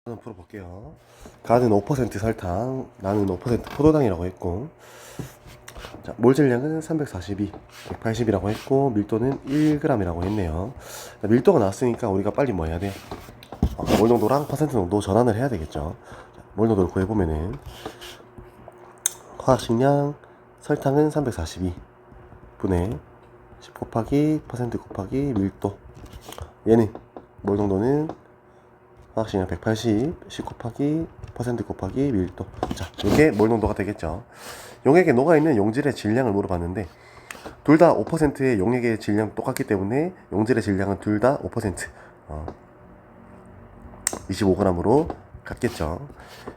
한번 풀어볼게요. 가는 5% 설탕, 나는 5% 포도당이라고 했고, 자, 몰 질량은 342, 180이라고 했고, 밀도는 1g이라고 했네요. 자, 밀도가 나왔으니까 우리가 빨리 뭐 해야 돼? 몰 농도랑 퍼센트 농도 전환을 해야 되겠죠. 자, 몰 농도를 구해보면은, 화학식량, 설탕은 342 분의 10 곱하기 퍼센트 곱하기 밀도. 얘는 몰 농도는 화학식량 180, 10 곱하기 퍼센트 곱하기 밀도. 자, 이게 몰 농도가 되겠죠. 용액에 녹아있는 용질의 질량을 물어봤는데 둘 다 5%의 용액의 질량 똑같기 때문에 용질의 질량은 둘 다 5%, 25g으로 같겠죠.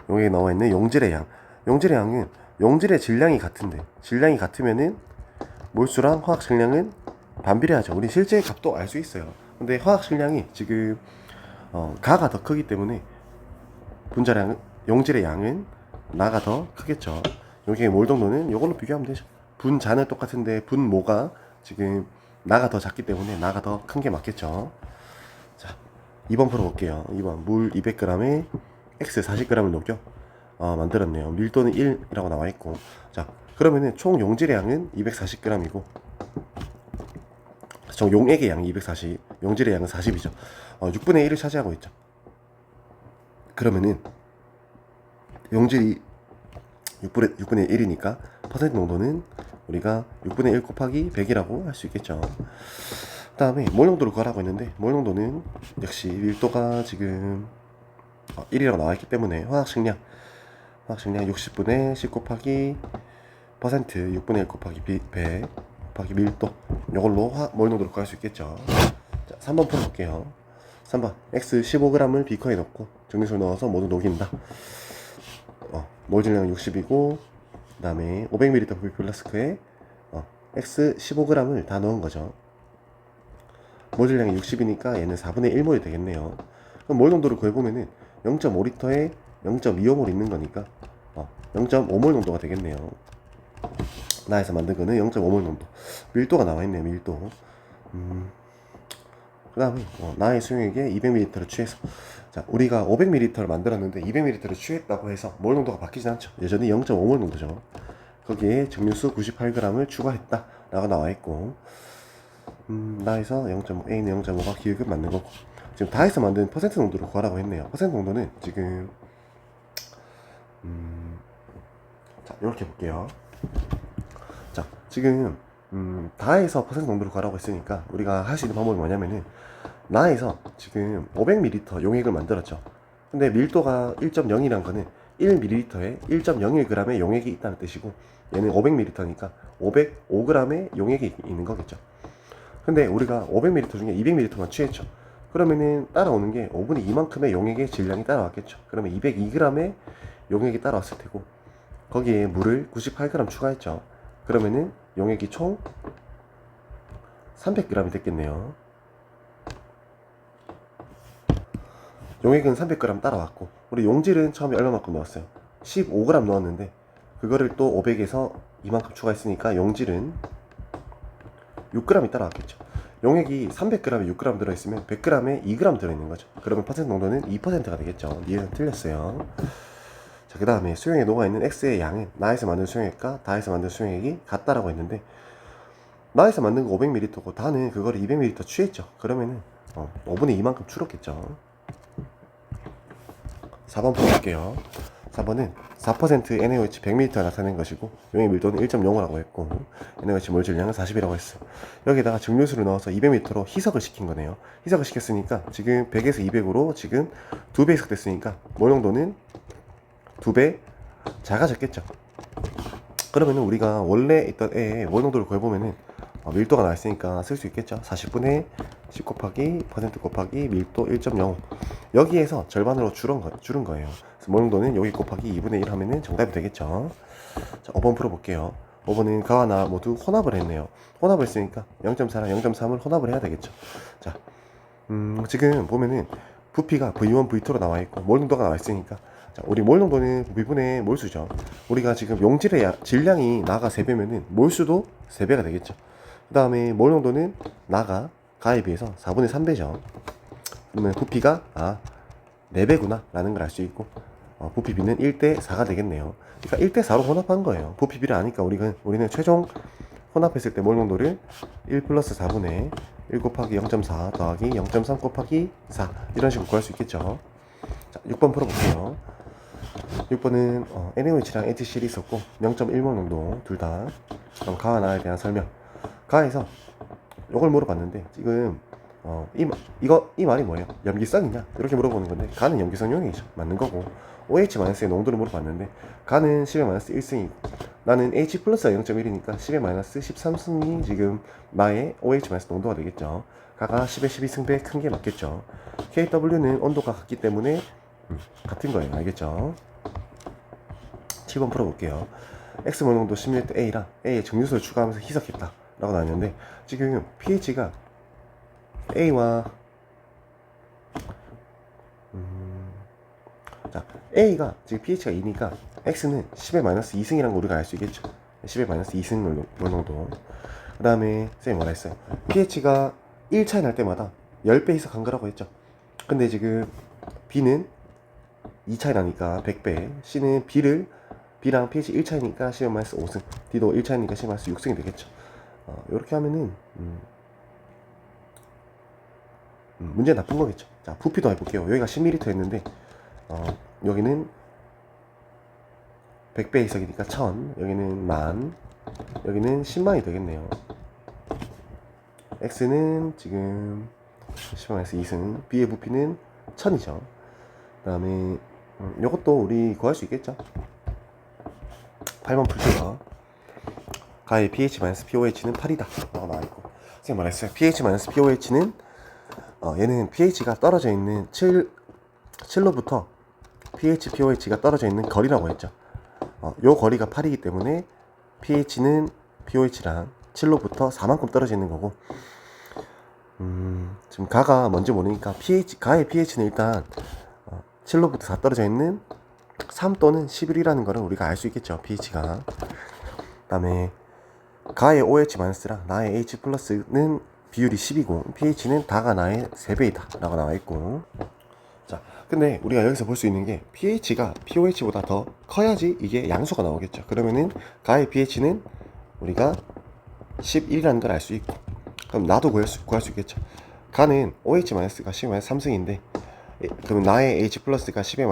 용액에 나와있는 용질의 양, 용질의 양은 용질의 질량이 같은데 질량이 같으면은 몰수랑 화학 질량은 반비례하죠. 우리 실제 값도 알 수 있어요. 근데 화학 질량이 지금 가가 더 크기 때문에 분자량, 용질의 양은 나가 더 크겠죠. 여기에 몰 정도는 이걸로 비교하면 되죠. 분자는 똑같은데 분모가 지금 나가 더 작기 때문에 나가 더 큰 게 맞겠죠. 자, 2번 풀어볼게요. 2번 물 200g에 X 40g을 녹여 만들었네요. 밀도는 1이라고 나와 있고, 자, 그러면은 총 용질의 양은 240g이고 총 용액의 양이 240, 용질의 양은 40이죠. 6분의 1을 차지하고 있죠. 그러면은 용질이 6분의 1이니까 퍼센트 농도는 우리가 6분의 1 곱하기 100이라고 할 수 있겠죠. 그 다음에 몰 농도를 구하라고 했는데 몰 농도는 역시 밀도가 지금 1이라고 나와 있기 때문에 화학식량 60분의 10 곱하기 퍼센트 6분의 1 곱하기 100 곱하기 밀도, 이걸로 몰 농도를 구할 수 있겠죠. 자, 3번 풀어볼게요. 3번 X 15g을 비커에 넣고 증류수를 넣어서 모두 녹인다. 몰 질량은 60이고 그 다음에 500ml 부피 플라스크에 X 15g을 다 넣은 거죠. 몰 질량이 60이니까 얘는 4분의 1몰이 되겠네요. 그럼 몰 농도를 구해보면은 0.5리터에 0.25몰 있는 거니까 0.5몰 농도가 되겠네요. 나에서 만든 거는 0.5몰 농도. 밀도가 나와 있네요. 밀도. 그 다음에 나의 수용액에 200ml를 취해서, 자, 우리가 500ml를 만들었는데 200ml를 취했다고 해서 몰 농도가 바뀌진 않죠. 여전히 0.5몰 농도죠. 거기에 증류수 98g을 추가했다 라고 나와 있고, 나에서 0.5, A는 0.5가 기획은 맞는 거고, 지금 다해서 만든 퍼센트 농도를 구하라고 했네요. 퍼센트 농도는 지금 자, 이렇게 볼게요. 자, 지금 다해서 퍼센트 농도를 구하라고 했으니까 우리가 할 수 있는 방법이 뭐냐면은, 나에서 지금 500ml 용액을 만들었죠. 근데 밀도가 1.0이란 거는 1ml에 1.01g의 용액이 있다는 뜻이고, 얘는 500ml니까 505g의 용액이 있는 거겠죠. 근데 우리가 500ml 중에 200ml만 취했죠. 그러면은 따라오는 게 5분의 2만큼의 용액의 질량이 따라왔겠죠. 그러면 202g의 용액이 따라왔을 테고, 거기에 물을 98g 추가했죠. 그러면은 용액이 총 300g이 됐겠네요. 용액은 300g 따라왔고, 우리 용질은 처음에 얼마만큼 넣었어요? 15g 넣었는데 그거를 또 500에서 이만큼 추가했으니까 용질은 6g이 따라왔겠죠. 용액이 300g에 6g 들어있으면 100g에 2g 들어있는 거죠. 그러면 퍼센트 농도는 2%가 되겠죠. 얘는 틀렸어요. 자, 그 다음에 수용액에 녹아있는 X의 양은 나에서 만든 수용액과 다에서 만든 수용액이 같다라고 했는데, 나에서 만든 거 500ml고 다는 그거를 200ml 취했죠. 그러면은 5분의 2만큼 줄었겠죠. 4번 볼게요. 4번은 4% NaOH 100ml가 나타낸 것이고 용액 밀도는 1.05라고 했고 NaOH 몰 질량은 40이라고 했어요. 여기다가 증류수를 넣어서 200ml로 희석을 시킨 거네요. 희석을 시켰으니까 지금 100에서 200으로 지금 2배 희석됐으니까 몰 농도는 2배 작아졌겠죠. 그러면은 우리가 원래 있던 애의 몰 농도를 구해보면은 밀도가 나왔으니까 쓸 수 있겠죠. 40분의 10 곱하기 퍼센트 곱하기 밀도 1.05, 여기에서 절반으로 줄은 거예요. 그래서 몰 농도는 여기 곱하기 2분의 1 하면은 정답이 되겠죠. 자, 5번 풀어볼게요. 5번은 가와 나 모두 혼합을 했네요. 혼합을 했으니까 0.4랑 0.3을 혼합을 해야 되겠죠. 자, 지금 보면은 부피가 V1, V2로 나와 있고 몰 농도가 나와 있으니까, 자, 우리 몰 농도는 V분의 몰수죠. 우리가 지금 용질의 질량이 나가 3배면은 몰수도 3배가 되겠죠. 그 다음에 몰 농도는 나가 가에 비해서 4분의 3배죠. 그러면 부피가 4배구나 라는 걸 알 수 있고, 부피 B는 1대 4가 되겠네요. 그러니까 1대 4로 혼합한 거예요. 부피 B를 아니까 우리는 최종 혼합했을 때 몰 농도를 1 플러스 4분의 1 곱하기 0.4 더하기 0.3 곱하기 4 이런 식으로 구할 수 있겠죠. 자, 6번 풀어볼게요. 6번은 NaOH랑 HCl이 있었고 0.1몰 농도 둘 다. 그럼 가와 나에 대한 설명. 가에서 이걸 물어봤는데 지금 이 말이 뭐예요? 염기성이냐? 이렇게 물어보는 건데 가는 염기성용이죠. 맞는 거고, OH-의 농도를 물어봤는데 가는 10의 -1승이고 나는 H 플러스가 0.1이니까 10의 -13승이 지금 나의 OH- 농도가 되겠죠. 가가 10의 12승배 큰 게 맞겠죠. KW는 온도가 같기 때문에 같은 거예요. 알겠죠? 7번 풀어볼게요. X몰 농도 10ml A랑 A의 정류소를 추가하면서 희석했다 라고 나왔는데 지금 pH가 A와 자, A가 지금 pH가 2니까 X는 10의 -2승이라는 거 우리가 알 수 있겠죠. 10의 -2승 몰 농도. 그 다음에 쌤이 뭐라 했어요? pH가 1 차이 날 때마다 10배 희석한 거라고 했죠. 근데 지금 B는 2 차이 나니까 100배, C는 B랑 pH 1 차이니까 10의 -5승, D도 1 차이니까 10의 -6승이 되겠죠. 이렇게 하면은 문제 나쁜 거겠죠. 자, 부피도 해볼게요. 여기가 10ml 했는데 여기는 100배 희석이니까 1000, 여기는 10,000, 여기는 10만이 되겠네요. X는 지금 10의 -2승, B의 부피는 1000이죠. 그 다음에 요것도 우리 구할 수 있겠죠. 8번 풀게요. 가의 pH-pOH는 8이다 라고 나와있고, 선생님 말했어요. pH-pOH는 얘는 pH가 떨어져 있는 7로부터 pH-pOH가 떨어져 있는 거리라고 했죠. 요 거리가 8이기 때문에 pH는 pOH랑 7로부터 4만큼 떨어져 있는 거고, 지금 가가 뭔지 모르니까 가의 pH는 일단 7로부터 4 떨어져 있는 3 또는 11이라는 거를 우리가 알 수 있겠죠. pH가. 그 다음에 가의 OH-랑 나의 H+는 비율이 10이고 pH는 다가 나의 3배이다 라고 나와있고, 자, 근데 우리가 여기서 볼 수 있는 게 pH가 pOH보다 더 커야지 이게 양수가 나오겠죠. 그러면은 가의 pH는 우리가 11이라는 걸 알 수 있고, 그럼 나도 구할 수 있겠죠. 가는 OH-가 10의 -3승인데 그러면 나의 H+가 10의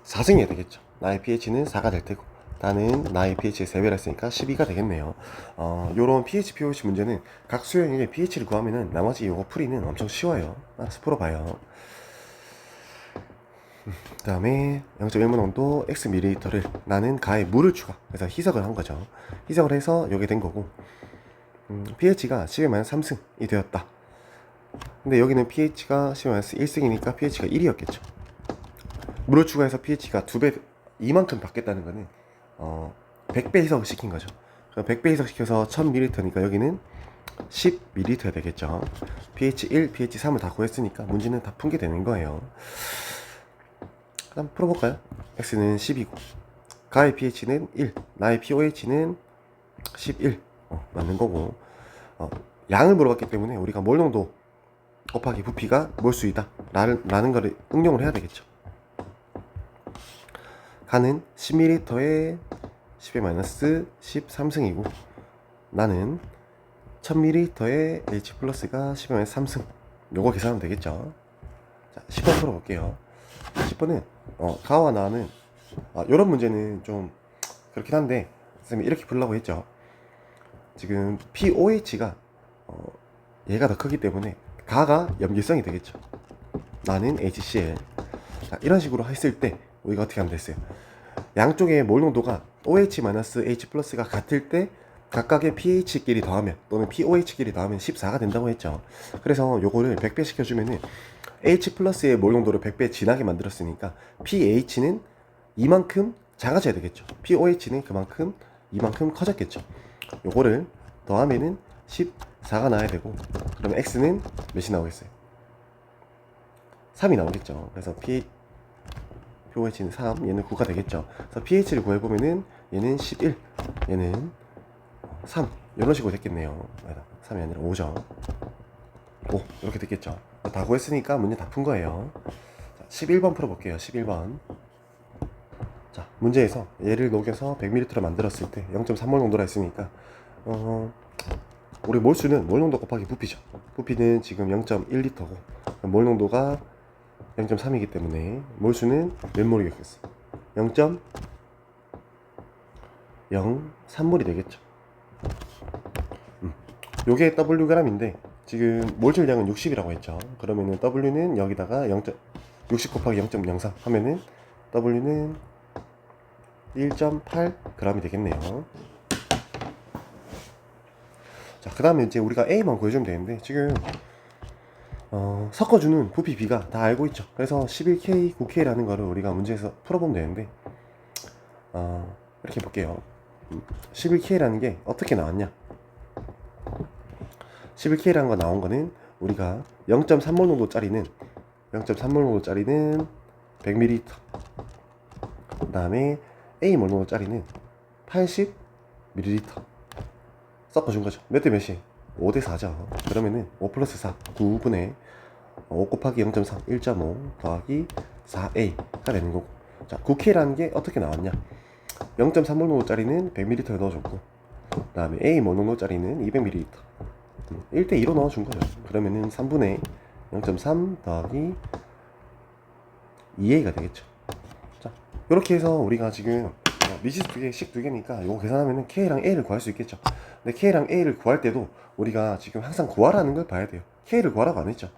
-4승이 되겠죠. 나의 pH는 4가 될 테고 나는 나의 pH의 3배를 했으니까 12가 되겠네요. 요런 pH, pOH 문제는 각 수형의 pH를 구하면은 나머지 요거 풀이는 엄청 쉬워요. 알아서 풀어봐요. 그 다음에 0.1몰 농도 Xml를 나는 가에 물을 추가, 그래서 희석을 한 거죠. 희석을 해서 요게 된 거고, pH가 10의 -3승이 되었다. 근데 여기는 pH가 10의 -1승이니까 pH가 1이었겠죠. 물을 추가해서 pH가 2배, 이만큼 바뀌었다는 거는 100배 희석을 시킨 거죠. 100배 희석시켜서 1000ml니까 여기는 10ml 되겠죠. pH 1, pH 3을 다 구했으니까 문제는 다 푼 게 되는 거예요. 그 다음 풀어볼까요? X는 10이고 가의 pH는 1, 나의 pOH는 11 맞는 거고, 양을 물어봤기 때문에 우리가 몰 농도 곱하기 부피가 몰수이다 라는 거를 응용을 해야 되겠죠. 가는 10ml에 10의 -13승이고 나는 1000ml에 H+가 10의 -3승, 요거 계산하면 되겠죠. 자, 10번 풀어볼게요. 10번은 가와 나는 요런 문제는 좀 그렇긴 한데 선생님이 이렇게 풀려고 했죠. 지금 pOH가 얘가 더 크기 때문에 가가 염기성이 되겠죠. 나는 HCl. 자, 이런 식으로 했을 때 우리가 어떻게 하면 됐어요? 양쪽의 몰 농도가 OH-H+가 같을 때 각각의 pH끼리 더하면 또는 pOH끼리 더하면 14가 된다고 했죠. 그래서 요거를 100배 시켜주면은 H+의 몰 농도를 100배 진하게 만들었으니까 pH는 이만큼 작아져야 되겠죠. pOH는 그만큼 이만큼 커졌겠죠. 요거를 더하면은 14가 나와야 되고, 그럼 X는 몇이 나오겠어요? 3이 나오겠죠. 그래서 pOH는 3, 얘는 9가 되겠죠. 그래서 pH를 구해보면은 얘는 11, 얘는 3, 이런 식으로 됐겠네요. 3이 아니라 5죠. 5, 이렇게 됐겠죠. 다 구했으니까 문제 다 푼 거예요. 자, 11번 풀어볼게요. 11번. 자, 문제에서 얘를 녹여서 100ml로 만들었을 때 0.3몰 농도라 했으니까 우리 몰수는 몰 농도 곱하기 부피죠. 부피는 지금 0.1L고 몰 농도가 0.3이기 때문에 몰수는 몇 몰이겠어? 0.03몰이 되겠죠. 요게 Wg인데 지금 몰질량은 60이라고 했죠. 그러면은 W는 여기다가 60 곱하기 0.03 하면은 W는 1.8g이 되겠네요. 자, 그 다음에 이제 우리가 A만 구해주면 되는데 지금 섞어주는 부피 B가 다 알고 있죠. 그래서 11K, 9K라는 거를 우리가 문제에서 풀어보면 되는데 이렇게 볼게요. 11K라는 게 어떻게 나왔냐? 11K라는 거 나온 거는 우리가 0.3몰 농도짜리는 100ml, 그 다음에 A몰 농도짜리는 80ml 섞어준 거죠. 몇 대 몇이? 5대 4죠. 그러면은 5 플러스 4, 9분의 5 곱하기 0.3, 1.5 더하기 4A가 되는 거고. 자, 9K라는 게 어떻게 나왔냐? 0.3몰 농도짜리는 100ml에 넣어줬고, 그 다음에 A몰 농도짜리는 200ml 1대2로 넣어준 거죠. 그러면은 3분의 0.3 더하기 2A가 되겠죠. 자, 이렇게 해서 우리가 지금 미지수 2개, 식 2개니까 이거 계산하면은 K랑 A를 구할 수 있겠죠. 근데 K랑 A를 구할 때도 우리가 지금 항상 구하라는 걸 봐야 돼요. K를 구하라고 안 했죠.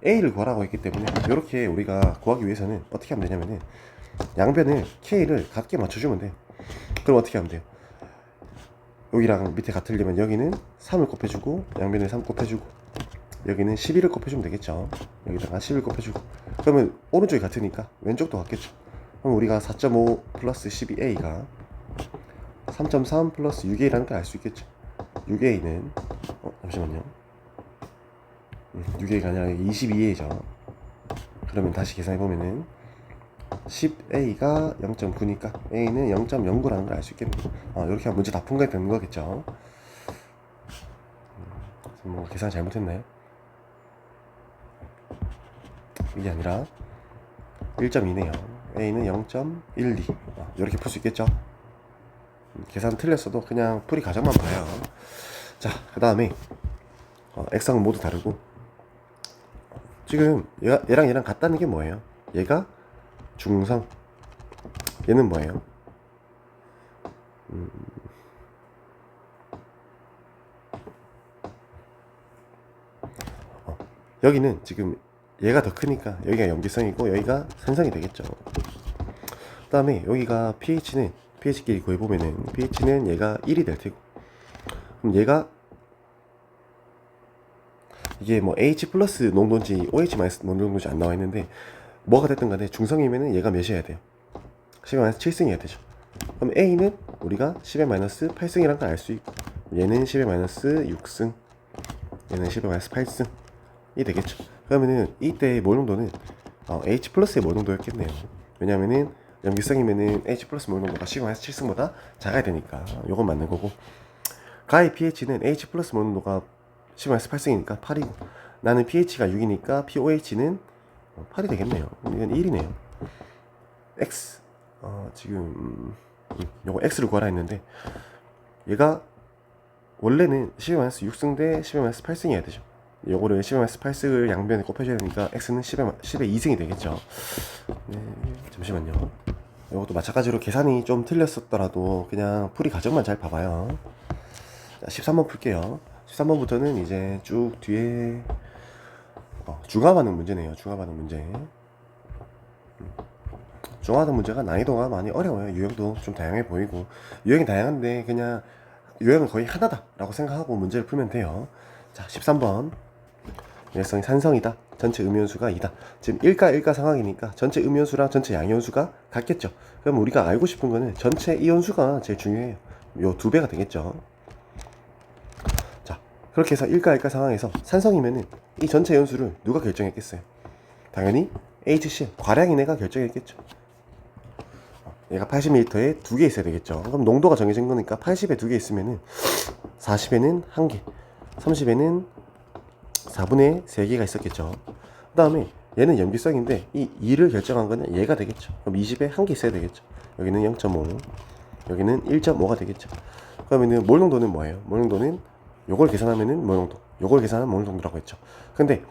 A를 구하라고 했기 때문에 이렇게 우리가 구하기 위해서는 어떻게 하면 되냐면은 양변을 K를 같게 맞춰주면 돼요. 그럼 어떻게 하면 돼요? 여기랑 밑에 같으려면 여기는 3을 곱해주고 양변에 3 곱해주고 여기는 11을 곱해주면 되겠죠. 여기다가 11 곱해주고 그러면 오른쪽이 같으니까 왼쪽도 같겠죠. 그럼 우리가 4.5 플러스 12A가 3.3 플러스 6A라는 걸 알 수 있겠죠. 6A는 잠시만요. 6A가 아니라 22A죠. 그러면 다시 계산해보면은 10A가 0.9니까 A는 0.09라는 걸 알 수 있겠네요. 이렇게 하면 문제 다 푼 게 되는 거겠죠. 뭐 계산 잘못했나요? 이게 아니라 1.2네요. A는 0.12 이렇게 풀 수 있겠죠. 계산 틀렸어도 그냥 풀이 과정만 봐요. 자, 그 다음에 액상은 모두 다르고 지금 얘랑 얘랑 같다는 게 뭐예요? 얘가 중성, 얘는 뭐예요? 여기는 지금 얘가 더 크니까 여기가 염기성이고 여기가 산성이 되겠죠. 그 다음에 여기가 pH끼리 구해보면은 pH는 얘가 1이 될 테고 그럼 얘가 이게 뭐 H 플러스 농도인지 OH 마이너스 농도인지 안 나와 있는데 뭐가 됐든 간에 중성이면은 얘가 몇이어야 돼요? 10의 마이너스 7승이어야 되죠. 그럼 A는 우리가 10의 마이너스 8승이란 걸 알 수 있고 얘는 10의 마이너스 6승 얘는 10의 마이너스 8승이 되겠죠. 그러면은 이때의 몰 농도는 H 플러스의 몰 농도였겠네요. 왜냐면은 염기성이면은 H 플러스 몰 농도가 10의 마이너스 7승보다 작아야 되니까 요건 맞는 거고 가의 pH는 H 플러스 몰 농도가 10의 마이너스 8승이니까 8이고 나는 pH가 6이니까 pOH는 8이 되겠네요. 이건 1이네요. X 지금 요거 X를 구하라 했는데 얘가 원래는 10-6승 대 10-8승이어야 되죠. 요거를 10-8승을 양변에 곱해줘야 되니까 X는 10의 2승이 되겠죠. 네, 잠시만요. 요것도 마찬가지로 계산이 좀 틀렸었더라도 그냥 풀이 과정만 잘 봐봐요. 자, 13번 풀게요. 13번부터는 이제 쭉 뒤에 중화 반응 문제네요. 중화 반응 문제. 중화 반응 문제가 난이도가 많이 어려워요. 유형도 좀 다양해 보이고 유형이 다양한데 그냥 유형은 거의 하나다 라고 생각하고 문제를 풀면 돼요. 자, 13번 열성이 산성이다. 전체 음이온수가 2다. 지금 1가 상황이니까 전체 음이온수랑 전체 양이온수가 같겠죠. 그럼 우리가 알고 싶은 거는 전체 이온수가 제일 중요해요. 요 2배가 되겠죠. 자, 그렇게 해서 1가 상황에서 산성이면은 이 전체 이온수를 누가 결정했겠어요? 당연히 HCl 과량인 애가 결정했겠죠. 얘가 80ml에 2개 있어야 되겠죠. 그럼 농도가 정해진 거니까 80에 2개 있으면은 40에는 1개, 30에는 4분의 3개가 있었겠죠. 그 다음에 얘는 염기성인데 이 2를 결정한 거는 얘가 되겠죠. 그럼 20에 한 개 있어야 되겠죠. 여기는 0.5, 여기는 1.5가 되겠죠. 그러면은 몰 농도는 뭐예요? 몰 농도는 요걸 계산하면은 몰 농도, 요걸 계산하면 몰 농도라고 했죠. 근데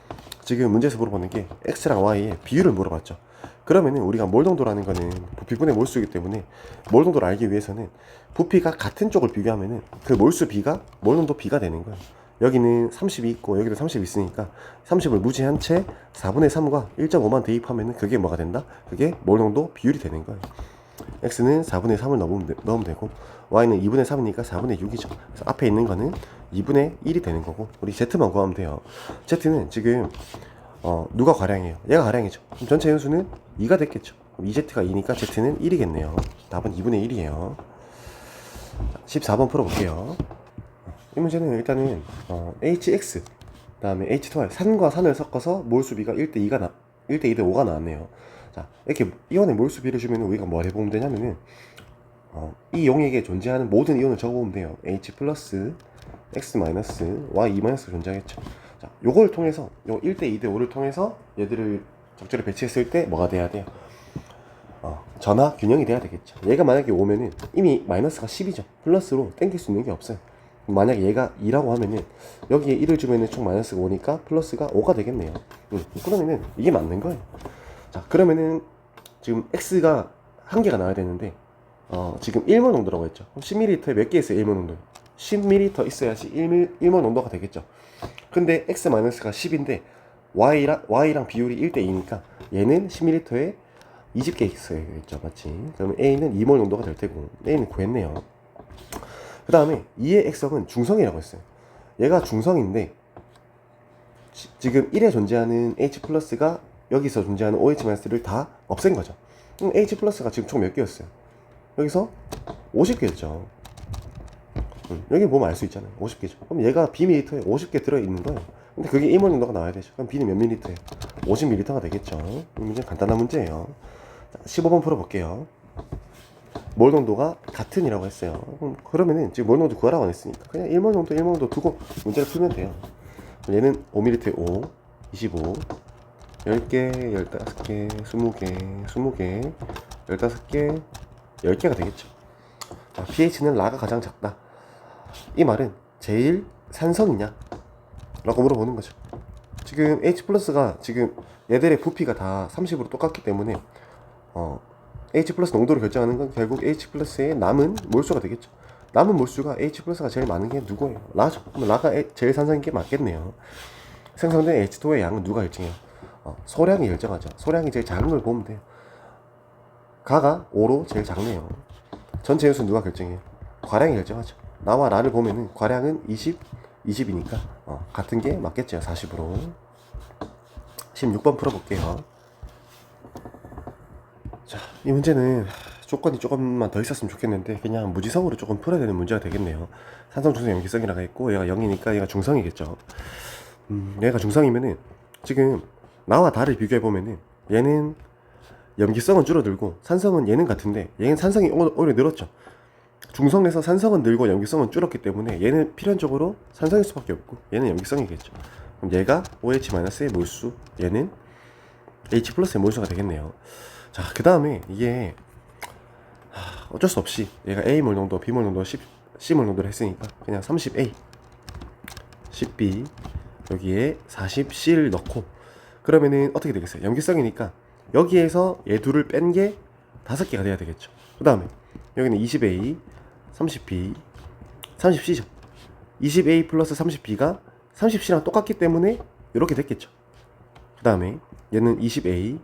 지금 문제에서 물어보는 게 x랑 y의 비율을 물어봤죠. 그러면은 우리가 몰 농도라는 거는 부피분의 몰수이기 때문에 몰 농도를 알기 위해서는 부피가 같은 쪽을 비교하면은 그 몰수 b가 몰 농도 b가 되는 거예요. 여기는 30이 있고 여기도 30이 있으니까 30을 무시한 채 4분의 3과 1.5만 대입하면은 그게 뭐가 된다? 그게 몰 농도 비율이 되는 거예요. x는 4분의 3을 넣으면 되고 y는 2분의 3이니까 4분의 6이죠. 그래서 앞에 있는 거는 2분의 1이 되는 거고 우리 z만 구하면 돼요. z는 지금 누가 과량이에요? 얘가 과량이죠. 그럼 전체 연수는 2가 됐겠죠. 그럼 2z가 2니까 z는 1이겠네요. 답은 2분의 1이에요. 14번 풀어볼게요. 이 문제는 일단은 hx 그 다음에 h2r 산과 산을 섞어서 몰수비가 1대2가 1대2대 5가 나왔네요. 자, 이렇게 이온의 몰수비를 주면 우리가 뭘 해보면 되냐면은 이 용액에 존재하는 모든 이온을 적어보면 돼요. H 플러스 X 마이너스 Y 2 마이너스 존재하겠죠. 자, 요걸 통해서 요 1대 2대 5를 통해서 얘들을 적절히 배치했을 때 뭐가 돼야 돼요? 전하 균형이 돼야 되겠죠. 얘가 만약에 5면은 이미 마이너스가 10이죠. 플러스로 땡길 수 있는 게 없어요. 만약에 얘가 2라고 하면은 여기에 1을 주면은 총 마이너스가 5니까 플러스가 5가 되겠네요. 그러면은 이게 맞는 거예요. 자, 그러면은 지금 X가 한 개가 나와야 되는데 지금 1몰 농도라고 했죠. 그럼 10ml에 몇 개 있어요? 1몰 농도 10ml 있어야지 1몰 농도가 되겠죠. 근데 X-가 10인데 Y랑 비율이 1대2니까 얘는 10ml에 20개 있어야겠죠. 맞지? 그러면 A는 2몰 농도가 될 테고 A는 구했네요. 그 다음에 2의 액성은 중성이라고 했어요. 얘가 중성인데 지금 1에 존재하는 H 플러스가 여기서 존재하는 OH-를 다 없앤 거죠. H 플러스가 지금 총 몇 개였어요? 여기서 50개였죠. 여기 보면 알 수 있잖아요. 50개죠. 그럼 얘가 B밀리터에 50개 들어있는 거예요. 근데 그게 1몰 농도가 나와야 되죠. 그럼 B는 몇 밀리터예요? 50밀리터가 되겠죠. 이 문제는 간단한 문제예요. 자, 15번 풀어볼게요. 몰 농도가 같은이라고 했어요. 그러면은 지금 몰 농도 구하라고 안 했으니까 그냥 1몰 농도 1몰 농도 두고 문제를 풀면 돼요. 얘는 5밀리터에 5, 25, 10개, 15개, 20개, 20개, 15개, 10개가 되겠죠. 자, pH는 라가 가장 작다. 이 말은 제일 산성이냐? 라고 물어보는 거죠. 지금 H 플러스가 지금 얘들의 부피가 다 30으로 똑같기 때문에 H 플러스 농도를 결정하는 건 결국 H 플러스의 남은 몰수가 되겠죠. 남은 몰수가 H 플러스가 제일 많은 게 누구예요? 라죠. 그럼 라가 제일 산성인 게 맞겠네요. 생성된 H2의 양은 누가 결정해요? 소량이 결정하죠. 소량이 제일 작은 걸 보면 돼요. 가가 5로 제일 작네요. 전체 연수 누가 결정해요? 과량이 결정하죠. 나와 라를 보면은 과량은 20, 20이니까 같은 게 맞겠죠. 40으로. 16번 풀어볼게요. 자, 이 문제는 조건이 조금만 더 있었으면 좋겠는데 그냥 무지성으로 조금 풀어야 되는 문제가 되겠네요. 산성, 중성, 염기성이라고 했고 얘가 0이니까 얘가 중성이겠죠. 얘가 중성이면은 지금 나와 다를 비교해보면은 얘는 염기성은 줄어들고 산성은 얘는 같은데 얘는 산성이 오히려 늘었죠. 중성에서 산성은 늘고 염기성은 줄었기 때문에 얘는 필연적으로 산성일 수밖에 없고 얘는 염기성이겠죠. 그럼 얘가 OH-의 몰수, 얘는 H 플러스의 몰수가 되겠네요. 자, 그 다음에 이게 어쩔 수 없이 얘가 A몰 농도, B몰 농도, C몰 농도를 했으니까 그냥 30A, 10B 여기에 40C를 넣고 그러면은 어떻게 되겠어요? 염기성이니까 여기에서 얘 둘을 뺀 게 5개가 돼야 되겠죠. 그 다음에 여기는 20A, 30B, 30C죠. 20A 플러스 30B가 30C랑 똑같기 때문에 이렇게 됐겠죠. 그 다음에 얘는 20A,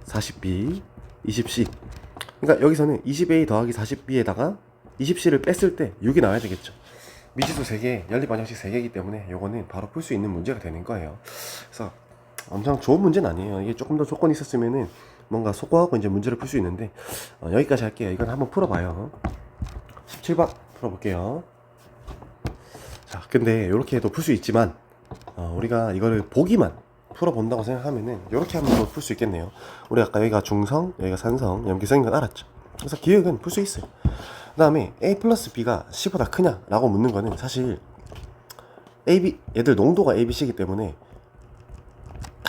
40B, 20C. 그러니까 여기서는 20A 더하기 40B에다가 20C를 뺐을 때 6이 나와야 되겠죠. 미지수 3개, 연립 반영식 3개이기 때문에 요거는 바로 풀 수 있는 문제가 되는 거예요. 그래서 엄청 좋은 문제는 아니에요. 이게 조금 더 조건이 있었으면은 뭔가 속고하고 이제 문제를 풀 수 있는데 여기까지 할게요. 이건 한번 풀어봐요. 17번 풀어볼게요. 자, 근데 이렇게 해도 풀 수 있지만 우리가 이거를 보기만 풀어본다고 생각하면은 이렇게 하면 풀 수 있겠네요. 우리 아까 여기가 중성, 여기가 산성, 염기성인 건 알았죠. 그래서 기억은 풀 수 있어요. 그 다음에 A 플러스 B가 C보다 크냐? 라고 묻는 거는 사실 얘들 농도가 A, B, C이기 때문에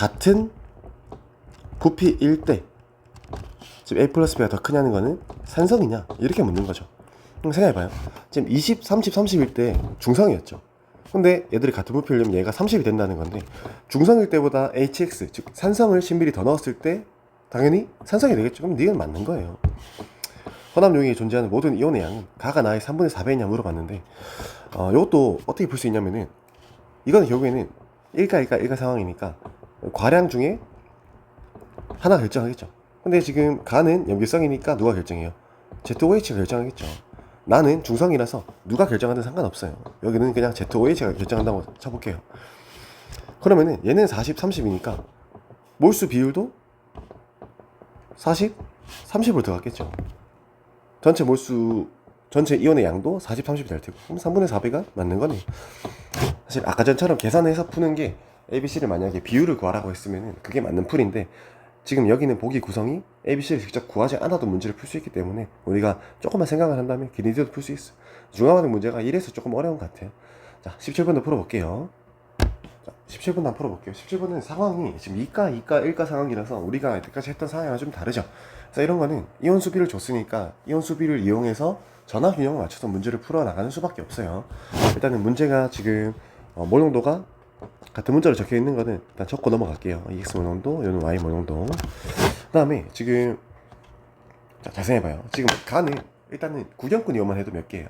같은 부피일 때 지금 A 플러스 B가 더 크냐는 거는 산성이냐 이렇게 묻는 거죠. 그럼 생각해봐요. 지금 20, 30, 30일 때 중성이었죠. 근데 얘들이 같은 부피려면 얘가 30이 된다는 건데 중성일 때보다 HX 즉 산성을 10ml 더 넣었을 때 당연히 산성이 되겠죠. 그럼 니은 맞는 거예요. 혼합 용액에 존재하는 모든 이온의 양은 가가 나의 3분의 4배이냐 물어봤는데 이것도 어떻게 풀 수 있냐면은 이거는 결국에는 1가 상황이니까 과량 중에 하나 결정하겠죠. 근데 지금 가는 염기성이니까 누가 결정해요? ZOH가 결정하겠죠. 나는 중성이라서 누가 결정하든 상관없어요. 여기는 그냥 ZOH가 결정한다고 쳐볼게요. 그러면은 얘는 40, 30이니까 몰수 비율도 40, 30으로 들어갔겠죠. 전체 몰수, 전체 이온의 양도 40, 30이 될 테고 그럼 3분의 4배가 맞는 거네. 사실 아까 전처럼 계산해서 푸는 게 ABC를 만약에 비율을 구하라고 했으면은 그게 맞는 풀인데 지금 여기는 보기 구성이 ABC를 직접 구하지 않아도 문제를 풀 수 있기 때문에 우리가 조금만 생각을 한다면 길이도 풀 수 있어. 중앙화된 문제가 이래서 조금 어려운 것 같아요. 자, 17번도 풀어볼게요. 자, 17번도 한번 풀어볼게요. 17번은 상황이 지금 2가, 1가 상황이라서 우리가 여태까지 했던 상황이랑 좀 다르죠. 그래서 이런 거는 이온 수비를 줬으니까 이온 수비를 이용해서 전압 균형을 맞춰서 문제를 풀어나가는 수밖에 없어요. 일단은 문제가 지금 몰농도가 같은 문자로 적혀 있는 거는 일단 적고 넘어갈게요. EX 몰농도, 요는 Y 몰농도. 그 다음에 지금 자, 잘 생각해봐요. 지금 가는 일단은 구경꾼 이온만 해도 몇 개예요?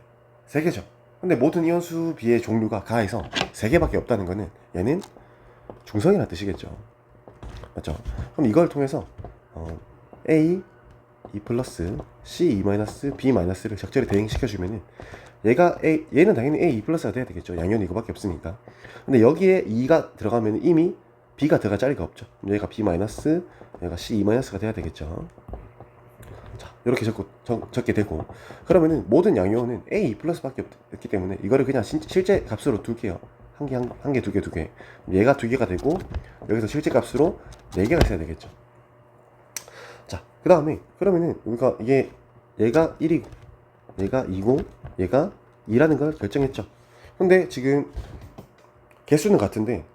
3개죠. 근데 모든 이온 수비의 종류가 가에서 3개밖에 없다는 거는 얘는 중성이라는 뜻이겠죠. 맞죠? 그럼 이걸 통해서 A, E 플러스, C, E 마이너스, B 마이너스를 적절히 대응시켜주면은 얘는 당연히 A, E 플러스가 돼야 되겠죠. 양연이 이거밖에 없으니까. 근데 여기에 E가 들어가면 이미 B가 들어갈 자리가 없죠. 얘가 B 마이너스, 얘가 C, E 마이너스가 돼야 되겠죠. 자, 이렇게 적게 되고 그러면은 모든 양이온은 A, E 플러스밖에 없기 때문에 이거를 그냥 실제 값으로 둘게요. 한 개, 두 개, 두 개. 얘가 2개가 되고 여기서 실제 값으로 4개가 있어야 되겠죠. 자, 그 다음에 그러면은 우리가 얘가 1이고 얘가 2고 얘가 2라는 걸 결정했죠. 근데 지금 개수는 같은데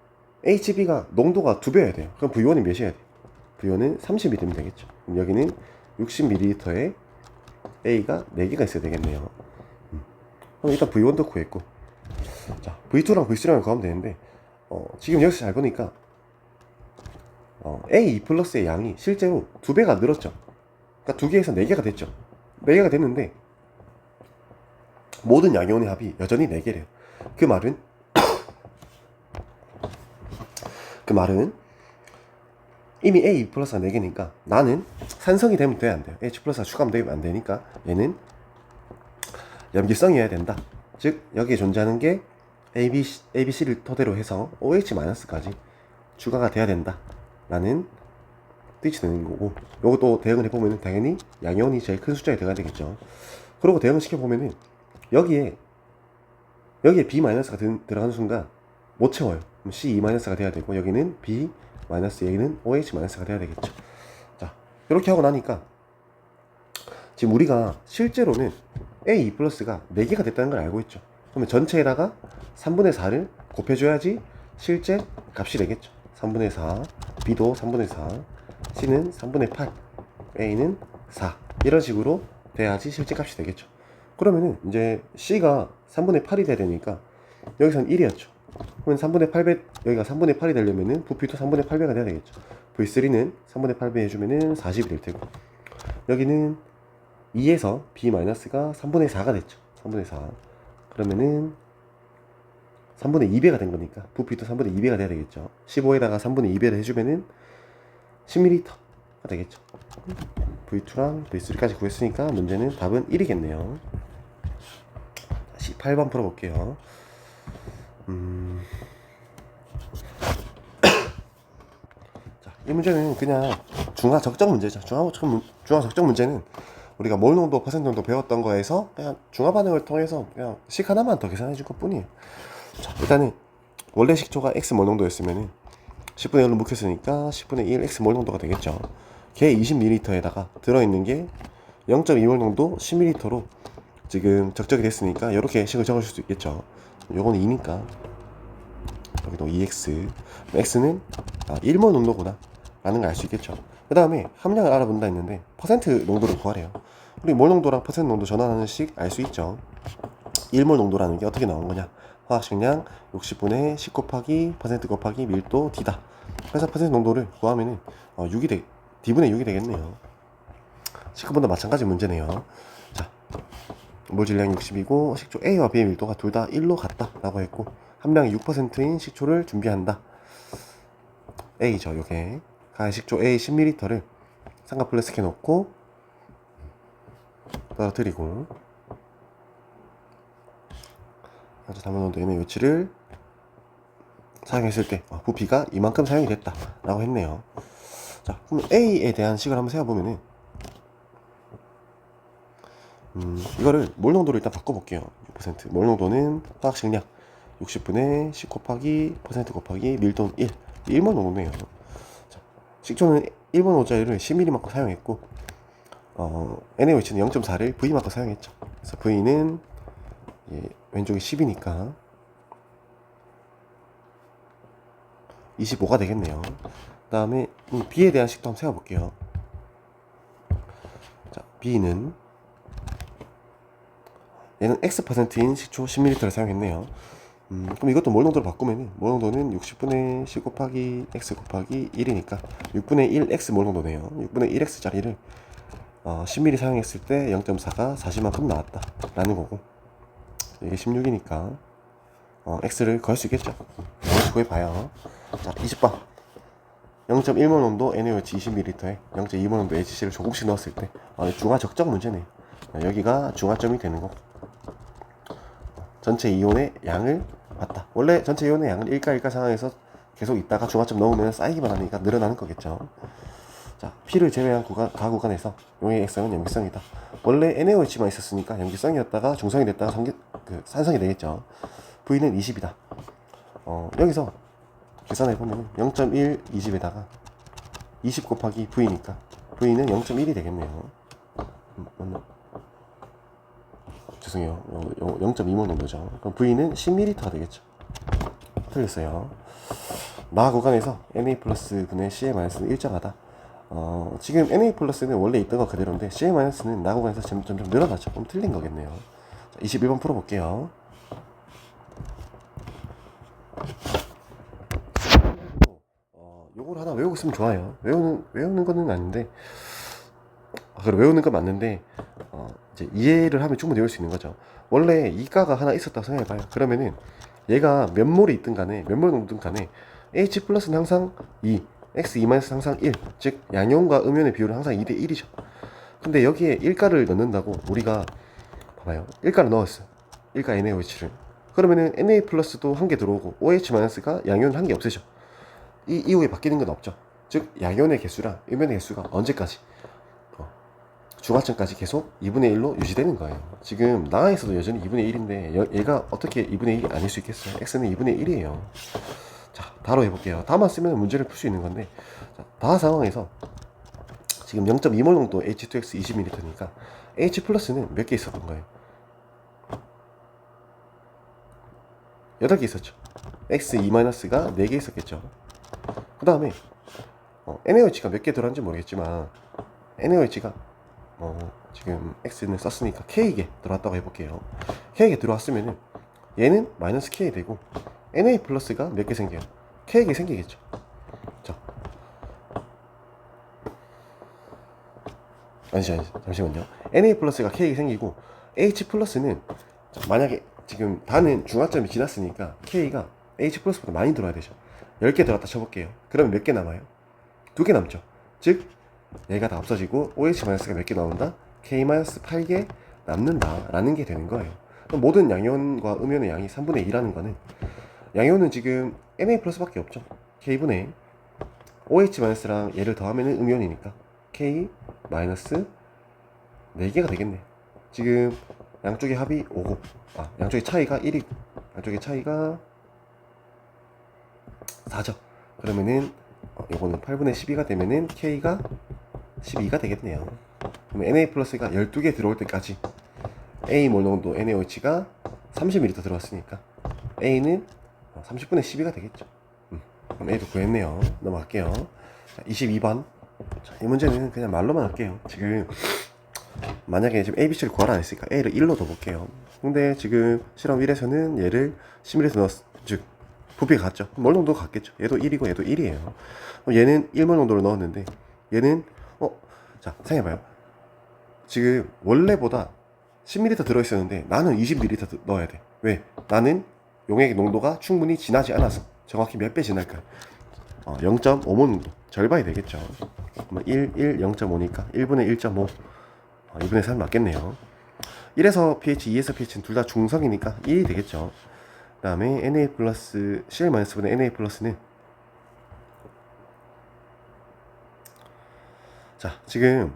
HB가 농도가 2배여야 돼요. 그럼 V1이 몇이어야 돼요? V1은 30ml 되겠죠. 그럼 여기는 60ml에 A가 4개가 있어야 되겠네요. 그럼 일단 V1도 구했고 자, V2랑 V3랑 구하면 되는데 지금 여기서 잘 보니까 A 플러스의 양이 실제로 2배가 늘었죠. 그러니까 2개에서 4개가 됐죠. 4개가 됐는데 모든 양이온의 합이 여전히 4개래요. 그 말은 이미 A 플러스가 4개니까 나는 산성이 되면 돼야 안 돼요. H 플러스가 추가하면 되면 안 되니까 얘는 염기성이어야 된다. 즉 여기에 존재하는 게 ABC를 토대로 해서 OH-까지 추가가 돼야 된다 라는 뜻이 되는 거고 요것도 대응을 해보면 당연히 양이온이 제일 큰 숫자에 들어가야 되겠죠. 그리고 대응을 시켜보면은 여기에 B-가 들어가는 순간 못 채워요. 그럼 C-가 돼야 되고 여기는 B- 여기는 OH-가 돼야 되겠죠. 자, 이렇게 하고 나니까 지금 우리가 실제로는 A 플러스가 4개가 됐다는 걸 알고 있죠. 그러면 전체에다가 3분의 4를 곱해줘야지 실제 값이 되겠죠. 3분의 4, B도 3분의 4, C는 3분의 8, A는 4 이런 식으로 돼야지 실제 값이 되겠죠. 그러면은 이제 C가 3분의 8이 돼야 되니까 여기서는 1이었죠. 그러면 3분의 8배, 여기가 3분의 8이 되려면은 부피도 3분의 8배가 돼야 되겠죠. V3는 3분의 8배 해주면은 40이 될 테고 여기는 2에서 B-가 3분의 4가 됐죠. 3분의 4 그러면은 3분의 2배가 된 거니까 부피도 3분의 2배가 돼야 되겠죠. 15에다가 3분의 2배를 해주면은 10ml가 되겠죠. V2랑 V3까지 구했으니까 문제는 답은 1이겠네요. 다시 8번 풀어볼게요. 자, 이 문제는 그냥 중화 적정 문제죠. 중화 적정 문제는 우리가 몰 농도, 퍼센트 농도 배웠던 거에서 그냥 중화 반응을 통해서 그냥 식 하나만 더 계산해 줄 것 뿐이에요. 자, 일단은 원래 식초가 X 몰 농도였으면은 10분의 1로 묵혔으니까 10분의 1 X 몰 농도가 되겠죠. 걔 20ml에다가 들어있는 게 0.2몰 농도 10ml로 지금 적적이 됐으니까 이렇게 식을 적을 수 있겠죠. 요건 2니까 여기도 EX. X는 1몰 농도구나 라는 걸 알 수 있겠죠. 그 다음에 함량을 알아본다 했는데 퍼센트 농도를 구하래요. 우리 몰 농도랑 퍼센트 농도 전환하는 식 알 수 있죠. 1몰 농도라는 게 어떻게 나온 거냐. 화학식량 60분의 10 곱하기 퍼센트 곱하기 밀도 D다. 그래서 퍼센트 농도를 구하면은 D분의 6이 되겠네요. 19번도 마찬가지 문제네요. 자, 몰 질량 60이고 식초 A와 B의 밀도가 둘 다 1로 같다 라고 했고 함량이 6%인 식초를 준비한다. A죠. 요게 가해 식초 A 10ml를 삼각 플라스틱에 넣고 떨어뜨리고 아주 담아놓은 NaOH를 사용했을 때 부피가 이만큼 사용이 됐다 라고 했네요. 자, 그럼 A에 대한 식을 한번 세어보면은 이거를 몰 농도를 일단 바꿔볼게요. 6%. 몰 농도는 화학식량 60분의 10 곱하기 퍼센트 곱하기 밀도 1. 1몰 농도네요. 자, 식초는 1번 5자리를 10ml만큼 사용했고 NaOH는 0.4를 V만큼 사용했죠. 그래서 V는 왼쪽이 10이니까 25가 되겠네요. 그 다음에 B에 대한 식도 한번 세워볼게요. 자, B는 얘는 X%인 식초 10ml를 사용했네요. 그럼 이것도 몰 농도로 바꾸면은 몰 농도는 60분의 10 곱하기 X 곱하기 1이니까 6분의 1 X 몰 농도네요. 6분의 1 X짜리를 10ml 사용했을 때 0.4가 40만큼 나왔다 라는 거고 이게 16이니까 X를 구할 수 있겠죠. 구해봐요. 자, 20번 0.1몰 농도 NaOH 20ml에 0.2몰 농도 HC를 조금씩 넣었을 때 중화 적정 문제네요. 여기가 중화점이 되는 거고 전체 이온의 양을 봤다. 원래 전체 이온의 양은 1가 상황에서 계속 있다가 중화점 넣으면 쌓이기만 하니까 늘어나는 거겠죠. 자, P를 제외한 가 구간에서 용의 액상은 염기성이다. 원래 NaOH만 있었으니까 염기성이었다가 중성이 됐다가 산성이 되겠죠. V는 20이다. 여기서 계산해보면 0.1 20에다가 20 곱하기 V니까 V는 0.1이 되겠네요. 죄송해요. 0.2몰 농도죠. 그럼 V는 10ml가 되겠죠. 틀렸어요. 나 구간에서 Na 플러스 분의 Ca-는 일정하다. 지금 Na 플러스는 원래 있던 거 그대로인데 Ca-는 나 구간에서 점점 늘어나죠. 그럼 틀린 거겠네요. 자, 21번 풀어볼게요. 요걸 하나 외우고 있으면 좋아요. 외우는 거는 아닌데 그래, 외우는 건 맞는데 이제 이해를 하면 충분히 외울 수 있는 거죠. 원래 이가가 하나 있었다고 생각해봐요. 그러면은 얘가 몇 몰이 있든 간에 몇 몰 농도든 간에 H 플러스는 항상 2, X 2 마이너스 항상 1, 즉 양이온과 음이온의 비율은 항상 2대 1이죠. 근데 여기에 1가를 넣는다고 우리가 봐봐요. 1가를 넣었어요. 1가 NaOH를. 그러면은 Na 플러스도 한 개 들어오고 OH 마이너스가 양이온 한 개 없애죠. 이 이후에 바뀌는 건 없죠. 즉 양이온의 개수랑 음이온의 개수가 언제까지 중화점까지 계속 2분의 1로 유지되는 거예요. 지금 나에서도 여전히 2분의 1인데 얘가 어떻게 2분의 1이 아닐 수 있겠어요? X는 2분의 1이에요. 자, 다로 해볼게요. 다만 쓰면 문제를 풀 수 있는 건데 자, 다 상황에서 지금 0.2몰 농도 H2X 20ml니까 H 플러스는 몇 개 있었던 거예요? 8개 있었죠. X 2-가 4개 있었겠죠. 그 다음에 NaOH가 몇 개 들어왔는지 모르겠지만 NaOH가 지금 X는 썼으니까 K개 들어왔다고 해볼게요. K개 들어왔으면은 얘는 마이너스 K 되고 Na 플러스가 몇 개 생겨요? K개 생기겠죠. 자, 잠시만요. Na 플러스가 K개 생기고 H 플러스는 만약에 지금 다는 중화점이 지났으니까 K가 H 플러스보다 많이 들어야 되죠. 10개 들어왔다 쳐볼게요. 그러면 몇 개 남아요? 2개 남죠. 즉 얘가 다 없어지고 OH-가 몇 개 나온다? K-8개 남는다 라는 게 되는 거예요. 그럼 모든 양이온과 음이온의 양이 3분의 2라는 거는 양이온은 지금 Na 플러스밖에 없죠. K분의 OH-랑 얘를 더하면 음이온이니까 K- 4개가 되겠네. 지금 양쪽의 합이 5고 양쪽의 차이가 1이고 양쪽의 차이가 4죠. 그러면은 요거는 8분의 12가 되면은 K가 12가 되겠네요. 그럼 Na 플러스가 12개 들어올 때까지 A 몰 농도 NaOH가 30ml 들어왔으니까 A는 30분의 12가 되겠죠. 그럼 A도 구했네요. 넘어갈게요. 자, 22번. 자, 이 문제는 그냥 말로만 할게요. 지금 만약에 지금 A, B, C를 구하라 했으니까 A를 1로 둬볼게요. 근데 지금 실험 1에서는 얘를 11에서 넣었, 즉 부피가 같죠. 몰농도 같겠죠. 얘도 1이고 얘도 1이에요. 얘는 1몰농도를 넣었는데 얘는 자 생각해봐요. 지금 원래보다 10ml 들어있었는데 나는 20ml 넣어야 돼. 왜? 나는 용액 농도가 충분히 지나지 않아서. 정확히 몇 배 지날까요? 0.5몰 농도. 절반이 되겠죠. 그러면 1, 0.5니까 1분의 1.5. 2분의 3 맞겠네요. 1에서 pH, 2에서 pH는 둘 다 중성이니까 1이 되겠죠. 그 다음에 Na 플러스 Cl-분의 Na 플러스는 자 지금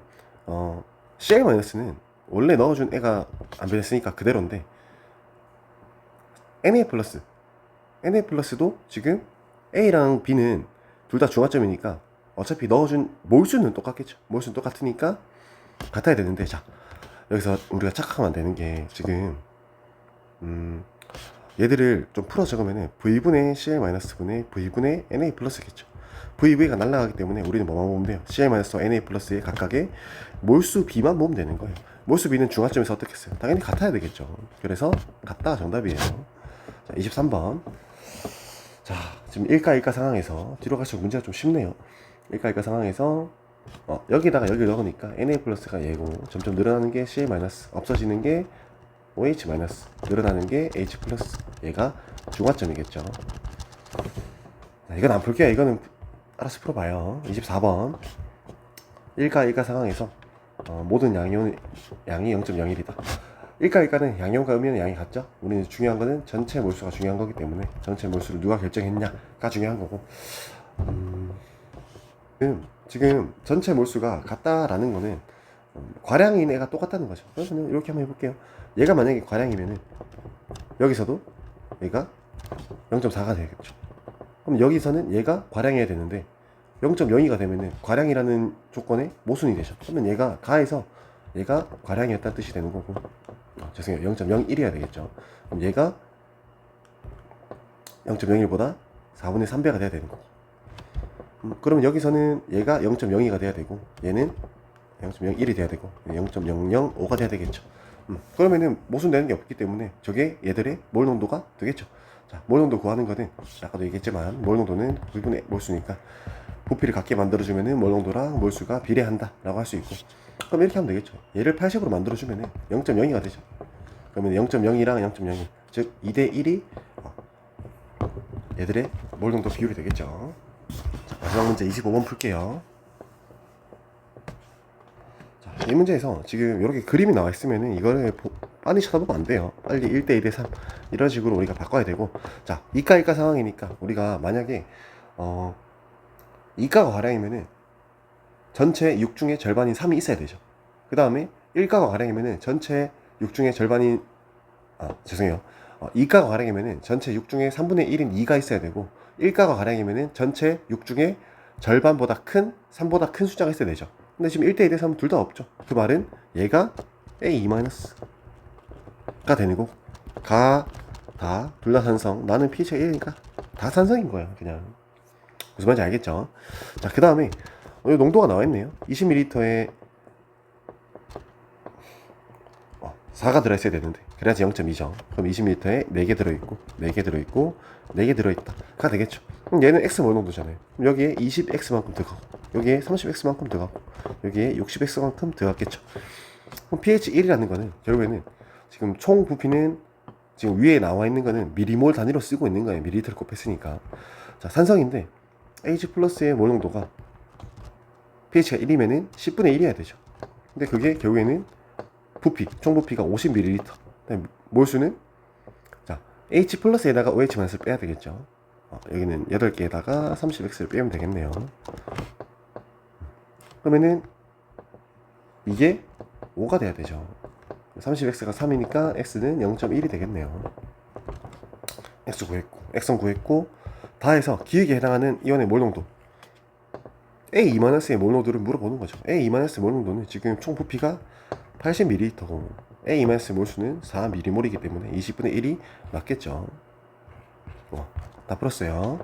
Cl-는 원래 넣어준 애가 안 변했으니까 그대로인데 Na 플러스도 지금 A랑 B는 둘 다 중화점이니까 어차피 넣어준 몰수는 똑같겠죠. 몰수는 똑같으니까 같아야 되는데, 자 여기서 우리가 착각하면 안 되는 게 지금 얘들을 좀 풀어 적으면은 V분의 Cl-분의 V분의 Na 플러스겠죠. VV가 날라가기 때문에 우리는 뭐만 보면 돼요? Cl-와 Na 플러스의 각각의 몰수 B만 보면 되는 거예요. 몰수 B는 중화점에서 어떻게 했어요? 당연히 같아야 되겠죠. 그래서 같다 정답이에요. 자, 23번. 자, 지금 1가 상황에서 뒤로 갈수록 문제가 좀 쉽네요. 1가 상황에서 여기다가 여기를 넣으니까 Na 플러스가 얘고 점점 늘어나는 게 Cl 마이너스, 없어지는 게 OH 마이너스, 늘어나는 게 H 플러스. 얘가 중화점이겠죠. 자, 이건 안 풀게요. 이거는 알아서 풀어봐요. 24번. 1가 상황에서 모든 양이 0.01이다. 1가는 양이온과 음이온의 양이 같죠? 우리는 중요한 거는 전체 몰수가 중요한 거기 때문에 전체 몰수를 누가 결정했냐가 중요한 거고, 지금 전체 몰수가 같다라는 거는 과량인 애가 똑같다는 거죠. 그러면 이렇게 한번 해볼게요. 얘가 만약에 과량이면은 여기서도 얘가 0.4가 되겠죠. 그럼 여기서는 얘가 과량해야 되는데 0.02가 되면은 과량이라는 조건에 모순이 되죠. 그러면 얘가 가해서 얘가 과량이었다는 뜻이 되는 거고, 죄송해요. 0.01이어야 되겠죠. 그럼 얘가 0.01보다 4분의 3배가 돼야 되는 거고, 그러면 여기서는 얘가 0.02가 돼야 되고 얘는 0.01이 돼야 되고 0.005가 돼야 되겠죠. 그러면은 모순되는 게 없기 때문에 저게 얘들의 몰 농도가 되겠죠. 자, 몰 농도 구하는 거는 아까도 얘기했지만 몰 농도는 부분의 몰수니까 부피를 같게 만들어주면은 몰 농도랑 몰수가 비례한다 라고 할 수 있고, 그럼 이렇게 하면 되겠죠. 얘를 80으로 만들어주면은 0.02가 되죠. 그러면 0.02랑 0.02, 즉 2대 1이 얘들의 몰 농도 비율이 되겠죠. 자, 마지막 문제 25번 풀게요. 자, 이 문제에서 지금 이렇게 그림이 나와 있으면은 이거를 빨리 찾아보면 안 돼요. 빨리 1대 1대 3 이런 식으로 우리가 바꿔야 되고, 자, 이가 상황이니까 우리가 만약에 2가가 과량이면은 전체 6 중에 절반인 3이 있어야 되죠. 그 다음에 1가가 과량이면은 전체 6 중에 절반인, 죄송해요. 2가가 과량이면은 전체 6 중에 3분의 1인 2가 있어야 되고, 1가가 과량이면은 전체 6 중에 절반보다 큰 3보다 큰 숫자가 있어야 되죠. 근데 지금 1대 1대 3은 둘 다 없죠. 그 말은 얘가 A-가 되는 거고, 다 둘 다 산성, 나는 pH가 1이니까 다 산성인 거야. 그냥 무슨 말인지 알겠죠? 자, 그 다음에 농도가 나와 있네요. 20ml에 4가 들어있어야 되는데 그래야지 0.2죠. 그럼 20ml에 4개 들어있고 4개 들어있고 4개 들어있다가 되겠죠. 그럼 얘는 X몰 농도잖아요. 그럼 여기에 20X만큼 들어가고 여기에 30X만큼 들어가고 여기에 60X만큼 들어갔겠죠. 그럼 pH 1이라는 거는 결국에는 지금 총 부피는 지금 위에 나와 있는 거는 미리몰 단위로 쓰고 있는 거예요. 미리리터를 곱했으니까. 자, 산성인데 H 플러스의 몰 농도가 pH가 1이면은 10분의 1이어야 되죠. 근데 그게 결국에는 총 부피가 50ml. 몰수는 자, H 플러스에다가 OH 마이너스를 빼야 되겠죠. 여기는 8개에다가 30X를 빼면 되겠네요. 그러면은 이게 5가 돼야 되죠. 30X가 3이니까 X는 0.1이 되겠네요. X선 구했고 다 해서 기획에 해당하는 이온의 몰 농도 A-의 몰 농도를 물어보는 거죠. A-의 몰 농도는 지금 총 부피가 80ml고 A-의 몰수는 4mm몰이기 때문에 20분의 1이 맞겠죠. 다 풀었어요.